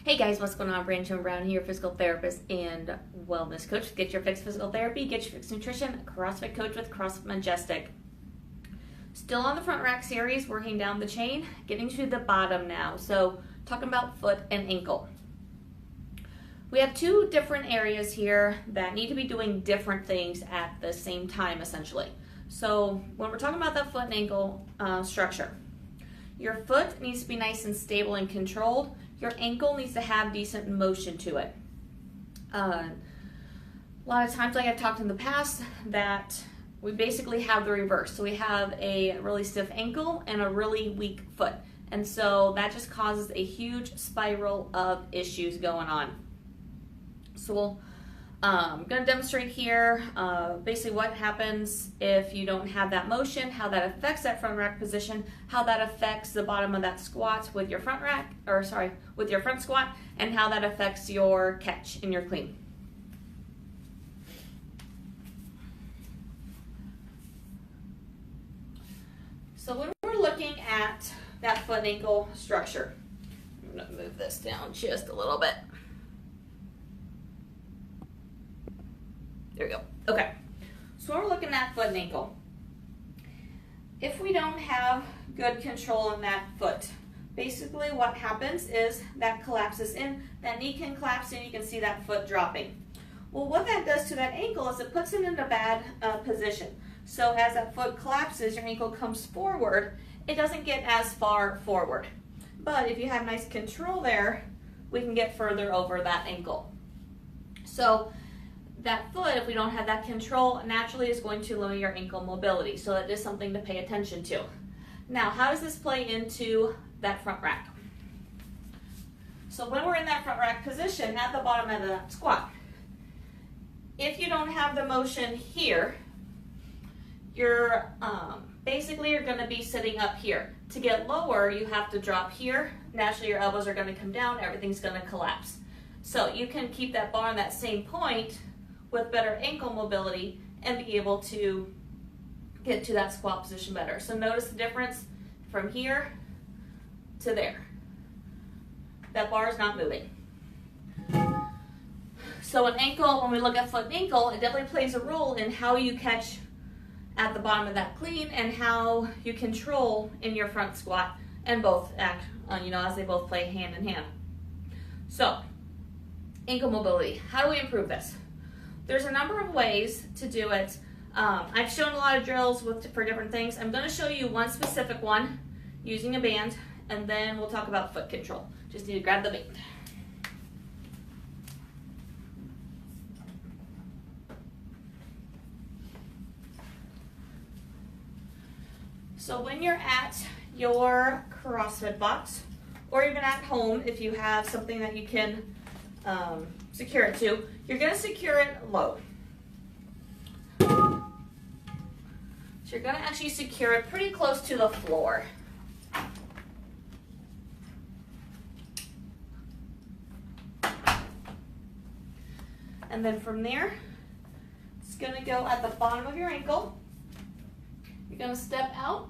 Hey guys, what's going on? Branch Brown here, physical therapist and wellness coach. Get your fix physical therapy, get your fix nutrition, CrossFit coach with CrossFit Majestic. Still on the front rack series, working down the chain, getting to the bottom now. So talking about foot and ankle. We have two different areas here that need to be doing different things at the same time essentially. So when we're talking about that foot and ankle structure, your foot needs to be nice and stable and controlled. Your ankle needs to have decent motion to it. A lot of times, like I've talked in the past, that we basically have the reverse. So we have a really stiff ankle and a really weak foot. And so that just causes a huge spiral of issues going on. So I'm going to demonstrate here basically what happens if you don't have that motion, how that affects that front rack position, how that affects the bottom of that squat with your front rack, with your front squat, and how that affects your catch in your clean. So when we're looking at that foot and ankle structure, I'm going to move this down just a little bit. There we go. Okay. So when we're looking at foot and ankle, if we don't have good control in that foot, basically what happens is that collapses in, that knee can collapse in, you can see that foot dropping. Well, what that does to that ankle is it puts it in a bad position. So as that foot collapses, your ankle comes forward, it doesn't get as far forward. But if you have nice control there, we can get further over that ankle. So that foot, if we don't have that control, naturally is going to limit your ankle mobility. So that is something to pay attention to. Now, how does this play into that front rack? So when we're in that front rack position at the bottom of the squat, if you don't have the motion here, you're basically you're going to be sitting up here. To get lower, you have to drop here. Naturally, your elbows are going to come down. Everything's going to collapse. So you can keep that bar on that same point with better ankle mobility and be able to get to that squat position better. So notice the difference from here to there. That bar is not moving. So an ankle, when we look at foot and ankle, it definitely plays a role in how you catch at the bottom of that clean and how you control in your front squat, and both act, as they both play hand in hand. So ankle mobility, how do we improve this? There's a number of ways to do it. I've shown a lot of drills for different things. I'm going to show you one specific one using a band, and then we'll talk about foot control. Just need to grab the band. So when you're at your CrossFit box, or even at home if you have something that you can secure it to, you're going to secure it low. So you're going to actually secure it pretty close to the floor. And then from there, it's going to go at the bottom of your ankle. You're going to step out,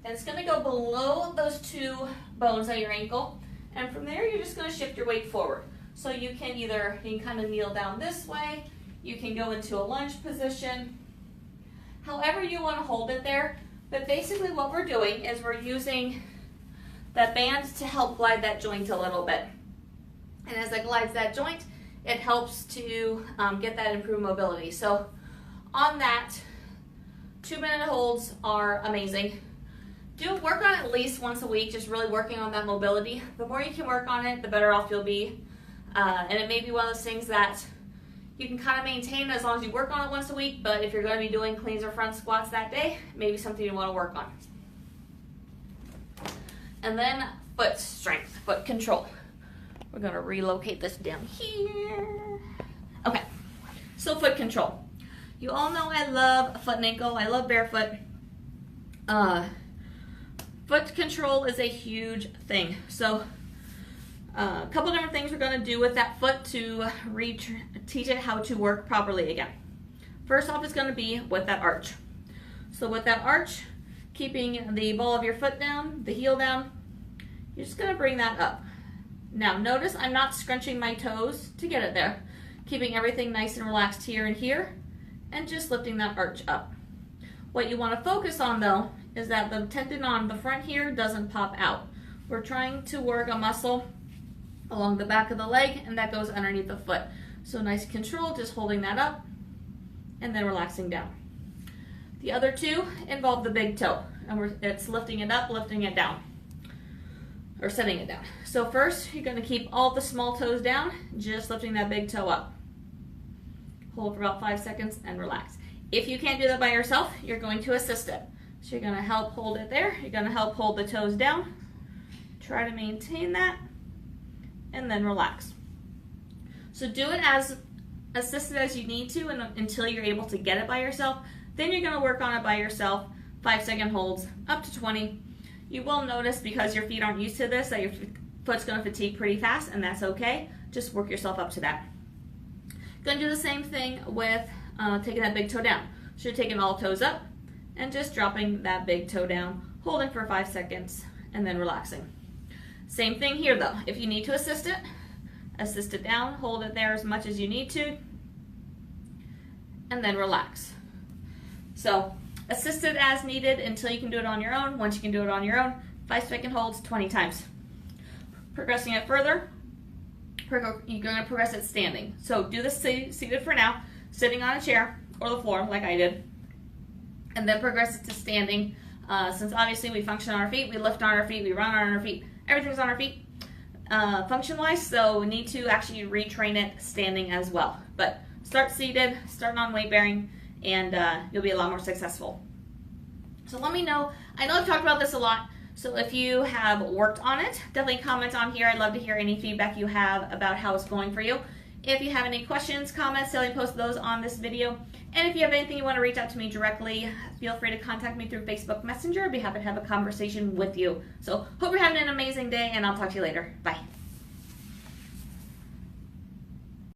and it's going to go below those two bones at your ankle. And from there, you're just going to shift your weight forward. So you can kind of kneel down this way, you can go into a lunge position, however you want to hold it there. But basically what we're doing is we're using that band to help glide that joint a little bit. And as it glides that joint, it helps to get that improved mobility. So on that, 2-minute holds are amazing. Work on it at least once a week, just really working on that mobility. The more you can work on it, the better off you'll be. And it may be one of those things that you can kind of maintain as long as you work on it once a week, but if you're going to be doing cleans or front squats that day, maybe something you want to work on. And then foot strength, foot control. We're going to relocate this down here. Okay, so foot control. You all know I love foot and ankle. I love barefoot. Foot control is a huge thing. So a couple different things we're going to do with that foot to teach it how to work properly again. First off is going to be with that arch. So with that arch, keeping the ball of your foot down, the heel down, you're just going to bring that up. Now notice I'm not scrunching my toes to get it there. Keeping everything nice and relaxed here and here, and just lifting that arch up. What you want to focus on though is that the tendon on the front here doesn't pop out. We're trying to work a muscle along the back of the leg, and that goes underneath the foot. So nice control, just holding that up and then relaxing down. The other two involve the big toe, and it's lifting it up, lifting it down, or setting it down. So first, you're gonna keep all the small toes down, just lifting that big toe up. Hold for about 5 seconds and relax. If you can't do that by yourself, you're going to assist it. So you're gonna help hold it there, you're gonna help hold the toes down, try to maintain that, and then relax. So do it as assisted as you need to until you're able to get it by yourself. Then you're gonna work on it by yourself, 5-second holds, up to 20. You will notice, because your feet aren't used to this, that your foot's gonna fatigue pretty fast, and that's okay. Just work yourself up to that. Gonna do the same thing with taking that big toe down. So you're taking all toes up and just dropping that big toe down, holding for 5 seconds, and then relaxing. Same thing here though. If you need to assist it down, hold it there as much as you need to, and then relax. So assist it as needed until you can do it on your own. Once you can do it on your own, 5-second holds 20 times. Progressing it further, you're going to progress it standing. So do this seated for now, sitting on a chair or the floor like I did, and then progress it to standing. Since obviously we function on our feet, we lift on our feet, we run on our feet, everything's on our feet function-wise, so we need to actually retrain it standing as well. But start seated, start on weight bearing, and you'll be a lot more successful. So let me know. I know I've talked about this a lot, so if you have worked on it, definitely comment on here. I'd love to hear any feedback you have about how it's going for you. If you have any questions, comments, Sally post those on this video. And if you have anything you want to reach out to me directly, feel free to contact me through Facebook Messenger. I'd be happy to have a conversation with you. So hope you're having an amazing day, and I'll talk to you later. Bye.